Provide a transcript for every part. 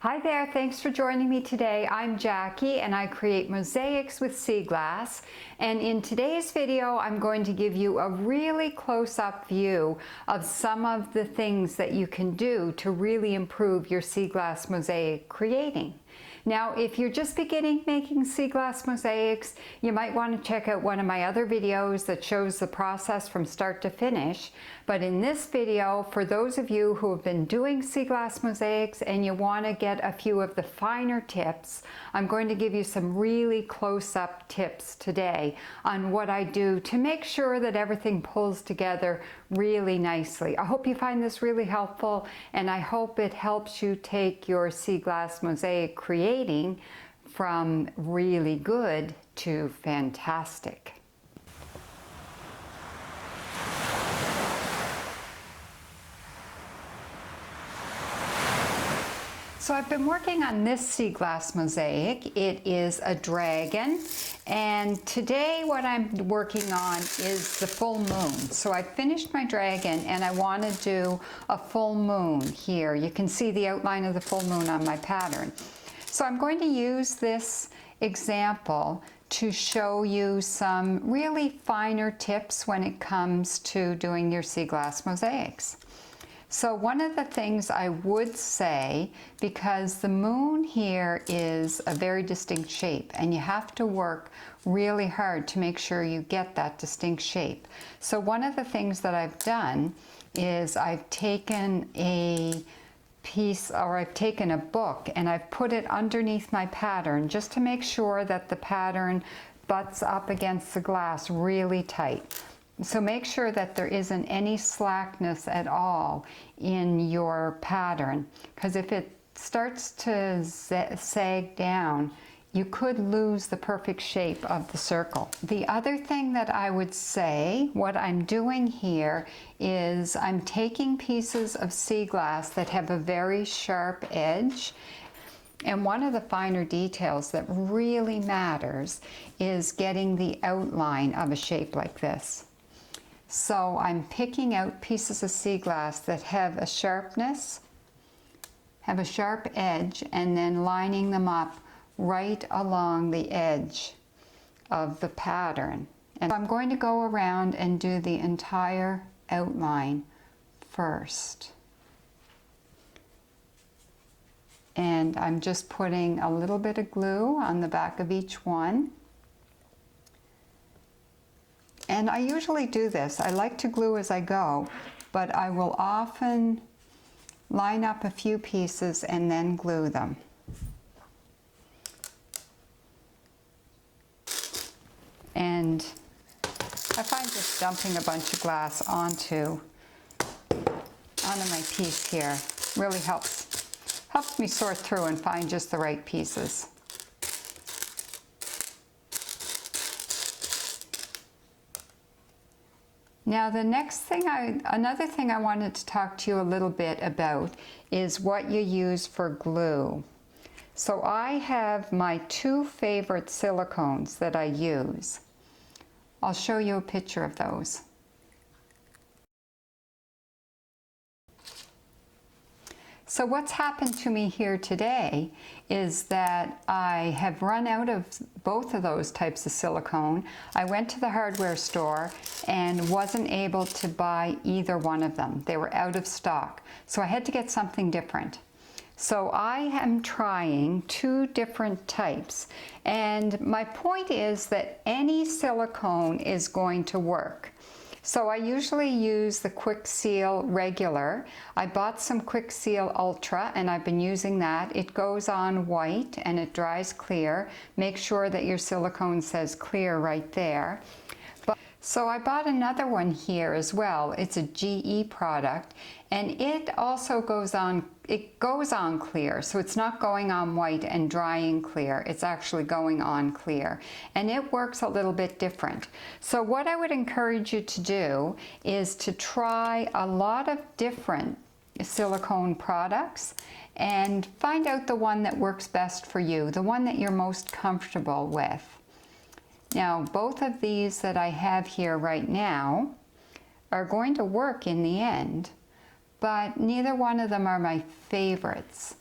Hi there, thanks for joining me today. I'm Jackie and I create mosaics with sea glass. And in today's video, I'm going to give you a really close-up view of some of the things that you can do to really improve your sea glass mosaic creating. Now, if you're just beginning making sea glass mosaics, you might want to check out one of my other videos that shows the process from start to finish. But in this video, for those of you who have been doing sea glass mosaics and you want to get a few of the finer tips, I'm going to give you some really close-up tips today on what I do to make sure that everything pulls together really nicely. I hope you find this really helpful, and I hope it helps you take your sea glass mosaic creating from really good to fantastic. So I've been working on this sea glass mosaic. It is a dragon, and today what I'm working on is the full moon. So I finished my dragon and I want to do a full moon here. You can see the outline of the full moon on my pattern. So I'm going to use this example to show you some really finer tips when it comes to doing your sea glass mosaics. So one of the things I would say, because the moon here is a very distinct shape and you have to work really hard to make sure you get that distinct shape. So one of the things that I've done is I've taken a piece, or I've taken a book and I've put it underneath my pattern just to make sure that the pattern butts up against the glass really tight. So make sure that there isn't any slackness at all in your pattern, because if it starts to sag down, you could lose the perfect shape of the circle. The other thing that I would say, what I'm doing here is I'm taking pieces of sea glass that have a very sharp edge. And one of the finer details that really matters is getting the outline of a shape like this. So I'm picking out pieces of sea glass that have a sharpness, have a sharp edge, and then lining them up right along the edge of the pattern. And I'm going to go around and do the entire outline first. And I'm just putting a little bit of glue on the back of each one. And I usually do this. I like to glue as I go, but I will often line up a few pieces and then glue them. And I find just dumping a bunch of glass onto my piece here really helps me sort through and find just the right pieces. Now another thing I wanted to talk to you a little bit about is what you use for glue. So I have my two favorite silicones that I use. I'll show you a picture of those. So what's happened to me here today is that I have run out of both of those types of silicone. I went to the hardware store and wasn't able to buy either one of them. They were out of stock. So I had to get something different. So I am trying two different types. And my point is that any silicone is going to work. So I usually use the Quick Seal Regular. I bought some Quick Seal Ultra and I've been using that. It goes on white and it dries clear. Make sure that your silicone says clear right there. So I bought another one here as well. It's a GE product, and it also goes on clear. So it's not going on white and drying clear. It's actually going on clear. And it works a little bit different. So what I would encourage you to do is to try a lot of different silicone products and find out the one that works best for you, the one that you're most comfortable with. Now, both of these that I have here right now are going to work in the end, but neither one of them are my favorites.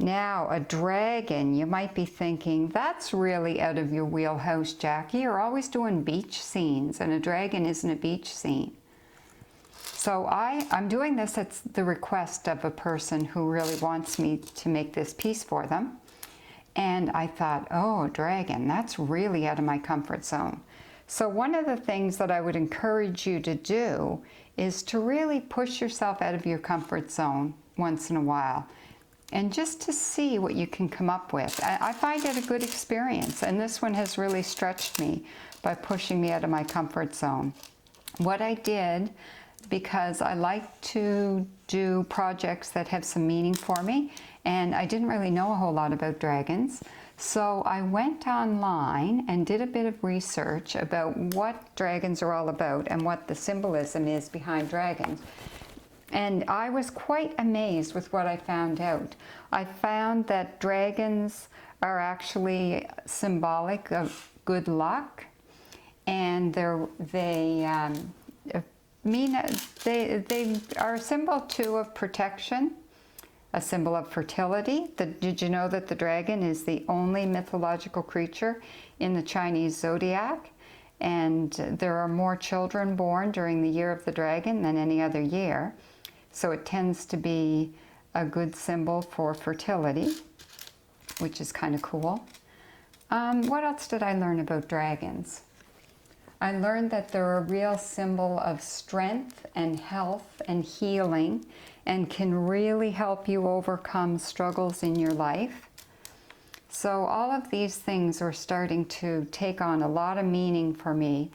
Now, a dragon, you might be thinking, that's really out of your wheelhouse, Jackie. You're always doing beach scenes, and a dragon isn't a beach scene. So I'm doing this at the request of a person who really wants me to make this piece for them. And I thought, oh, a dragon, that's really out of my comfort zone. So one of the things that I would encourage you to do is to really push yourself out of your comfort zone once in a while, and just to see what you can come up with. I find it a good experience, and this one has really stretched me by pushing me out of my comfort zone. What I did, because I like to do projects that have some meaning for me, and I didn't really know a whole lot about dragons, so I went online and did a bit of research about what dragons are all about and what the symbolism is behind dragons. And I was quite amazed with what I found out. I found that dragons are actually symbolic of good luck, and they are a symbol too of protection, a symbol of fertility. Did you know that the dragon is the only mythological creature in the Chinese zodiac? And there are more children born during the year of the dragon than any other year. So it tends to be a good symbol for fertility, which is kind of cool. What else did I learn about dragons? I learned that they're a real symbol of strength and health and healing, and can really help you overcome struggles in your life. So all of these things are starting to take on a lot of meaning for me,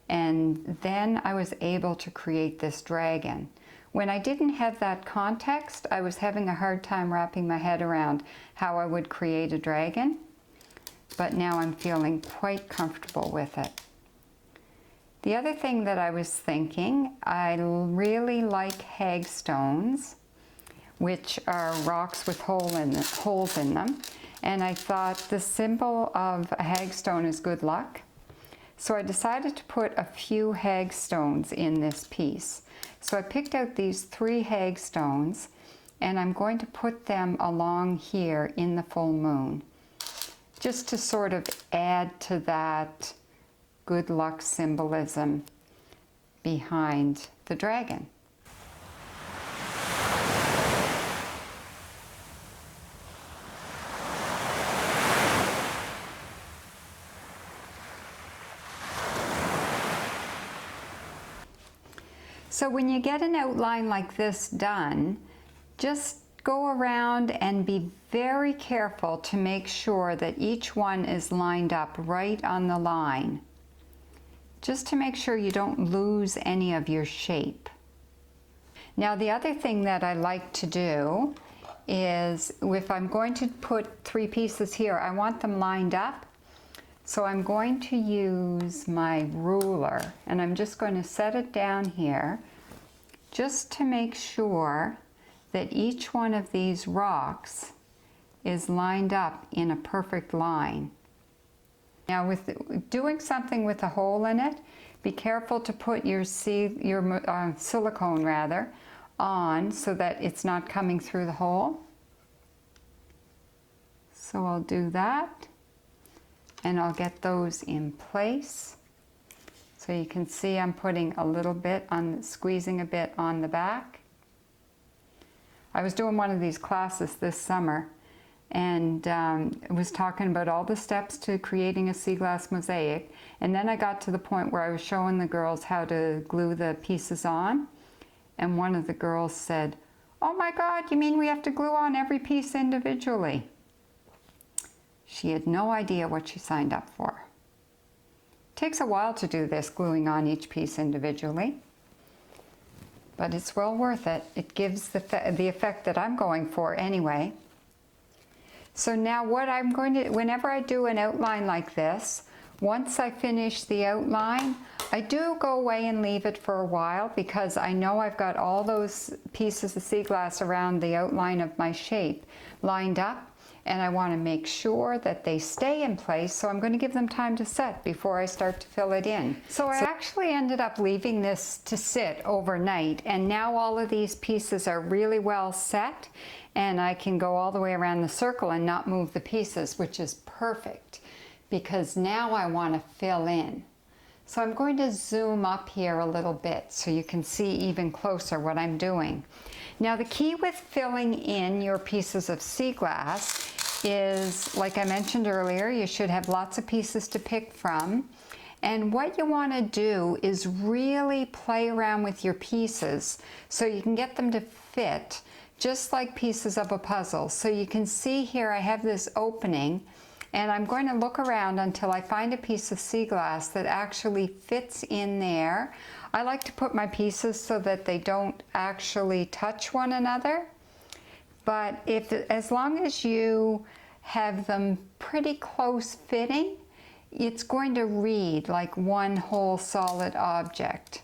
and then I was able to create this dragon. When I didn't have that context, I was having a hard time wrapping my head around how I would create a dragon, but now I'm feeling quite comfortable with it. The other thing that I was thinking, I really like hagstones, which are rocks with holes in them, and I thought the symbol of a hagstone is good luck. So I decided to put a few hagstones in this piece. So I picked out these 3 hagstones, and I'm going to put them along here in the full moon, just to sort of add to that good luck symbolism behind the dragon. So when you get an outline like this done, just go around and be very careful to make sure that each one is lined up right on the line, just to make sure you don't lose any of your shape. Now the other thing that I like to do is, if I'm going to put 3 pieces here, I want them lined up. So I'm going to use my ruler, and I'm just going to set it down here just to make sure that each one of these rocks is lined up in a perfect line. Now with doing something with a hole in it, be careful to put your silicone rather on so that it's not coming through the hole. So I'll do that, and I'll get those in place. So you can see I'm putting a little bit on, squeezing a bit on the back. I was doing one of these classes this summer, and was talking about all the steps to creating a sea glass mosaic, and then I got to the point where I was showing the girls how to glue the pieces on, and one of the girls said, "Oh my God, you mean we have to glue on every piece individually?" She had no idea what she signed up for. It takes a while to do this, gluing on each piece individually, but it's well worth it. It gives the effect that I'm going for anyway. So now what I'm going to, whenever I do an outline like this, once I finish the outline, I do go away and leave it for a while, because I know I've got all those pieces of sea glass around the outline of my shape lined up, and I want to make sure that they stay in place, so I'm going to give them time to set before I start to fill it in. So I actually ended up leaving this to sit overnight, and now all of these pieces are really well set, and I can go all the way around the circle and not move the pieces, which is perfect, because now I want to fill in. So I'm going to zoom up here a little bit so you can see even closer what I'm doing. Now the key with filling in your pieces of sea glass is, like I mentioned earlier, you should have lots of pieces to pick from. And what you want to do is really play around with your pieces so you can get them to fit just like pieces of a puzzle. So you can see here I have this opening, and I'm going to look around until I find a piece of sea glass that actually fits in there. I like to put my pieces so that they don't actually touch one another. But as long as you have them pretty close fitting, it's going to read like one whole solid object.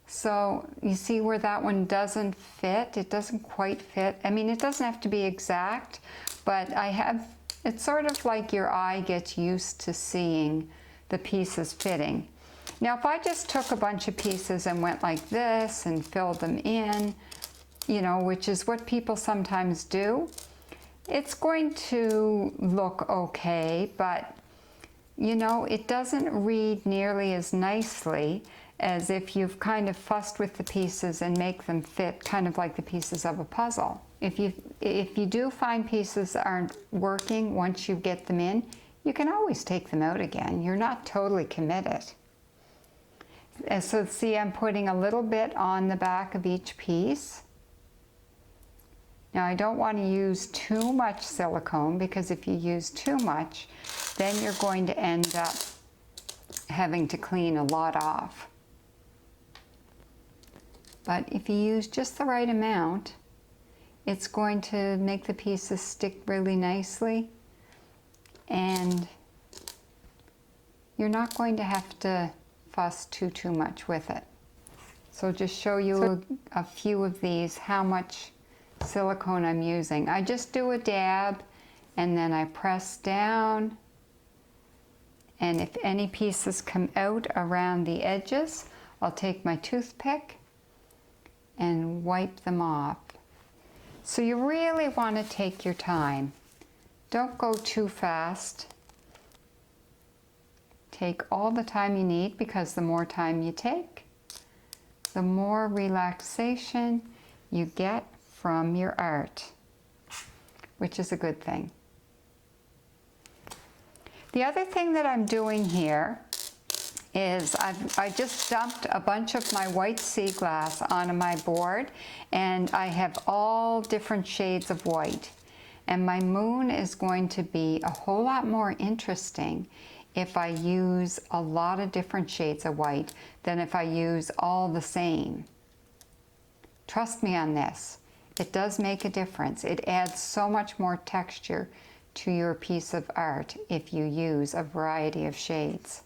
So you see where that one doesn't fit? It doesn't quite fit. I mean, it doesn't have to be exact, but it's sort of like your eye gets used to seeing the pieces fitting. Now, if I just took a bunch of pieces and went like this and filled them in, you know, which is what people sometimes do, it's going to look okay, but, you know, it doesn't read nearly as nicely as if you've kind of fussed with the pieces and make them fit kind of like the pieces of a puzzle. If you do find pieces aren't working once you get them in, you can always take them out again. You're not totally committed. And so see, I'm putting a little bit on the back of each piece. Now I don't want to use too much silicone, because if you use too much, then you're going to end up having to clean a lot off. But if you use just the right amount, it's going to make the pieces stick really nicely, and you're not going to have to fuss too much with it. So just show you a few of these, how much silicone I'm using. I just do a dab and then I press down, and if any pieces come out around the edges, I'll take my toothpick and wipe them off. So you really want to take your time. Don't go too fast. Take all the time you need, because the more time you take, the more relaxation you get from your art, which is a good thing. The other thing that I'm doing here is I just dumped a bunch of my white sea glass onto my board, and I have all different shades of white. And my moon is going to be a whole lot more interesting if I use a lot of different shades of white than if I use all the same. Trust me on this. It does make a difference. It adds so much more texture to your piece of art if you use a variety of shades.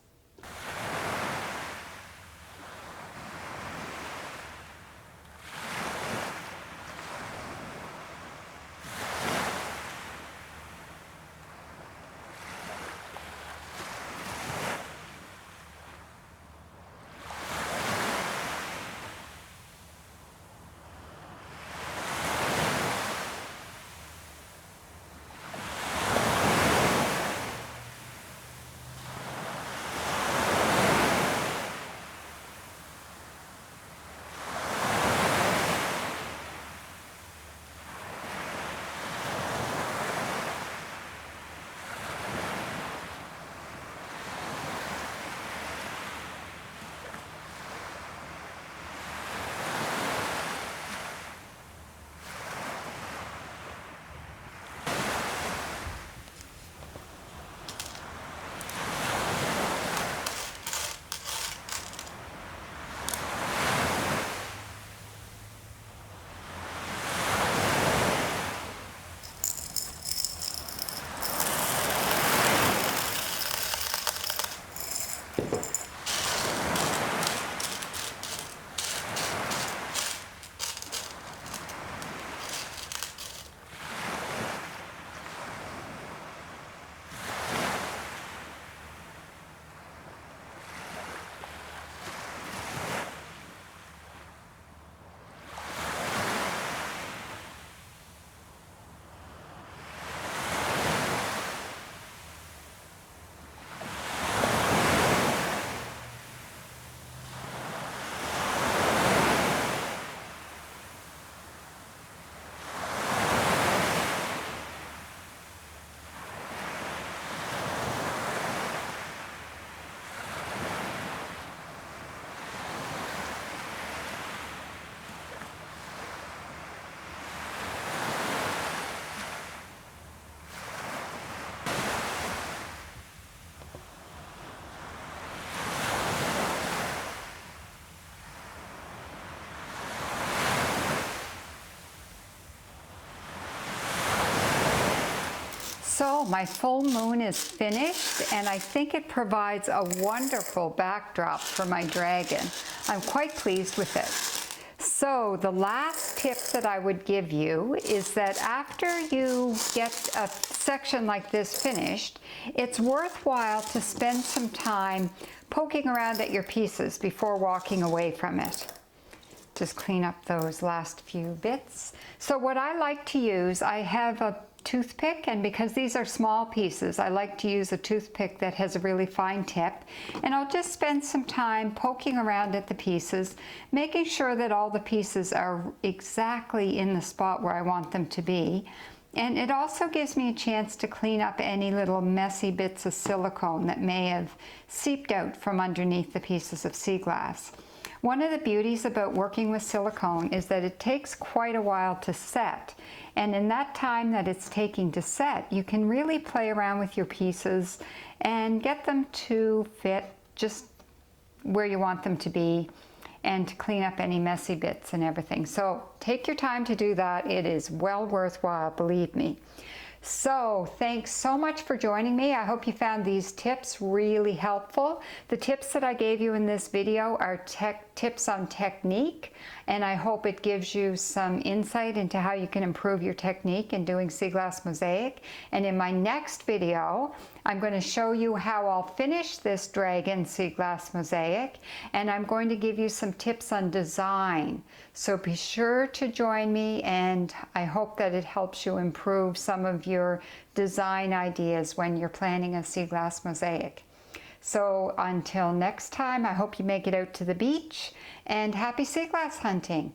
So my full moon is finished, and I think it provides a wonderful backdrop for my dragon. I'm quite pleased with it. So the last tip that I would give you is that after you get a section like this finished, it's worthwhile to spend some time poking around at your pieces before walking away from it. Just clean up those last few bits. So what I like to use, I have a toothpick, and because these are small pieces, I like to use a toothpick that has a really fine tip, and I'll just spend some time poking around at the pieces, making sure that all the pieces are exactly in the spot where I want them to be. And it also gives me a chance to clean up any little messy bits of silicone that may have seeped out from underneath the pieces of sea glass. One of the beauties about working with silicone is that it takes quite a while to set. And in that time that it's taking to set, you can really play around with your pieces and get them to fit just where you want them to be, and to clean up any messy bits and everything. So take your time to do that. It is well worthwhile, believe me. So thanks so much for joining me. I hope you found these tips really helpful. The tips that I gave you in this video are tips on technique, and I hope it gives you some insight into how you can improve your technique in doing sea glass mosaic. And in my next video, I'm going to show you how I'll finish this dragon sea glass mosaic, and I'm going to give you some tips on design. So be sure to join me, and I hope that it helps you improve some of your design ideas when you're planning a sea glass mosaic. So until next time, I hope you make it out to the beach, and happy sea glass hunting.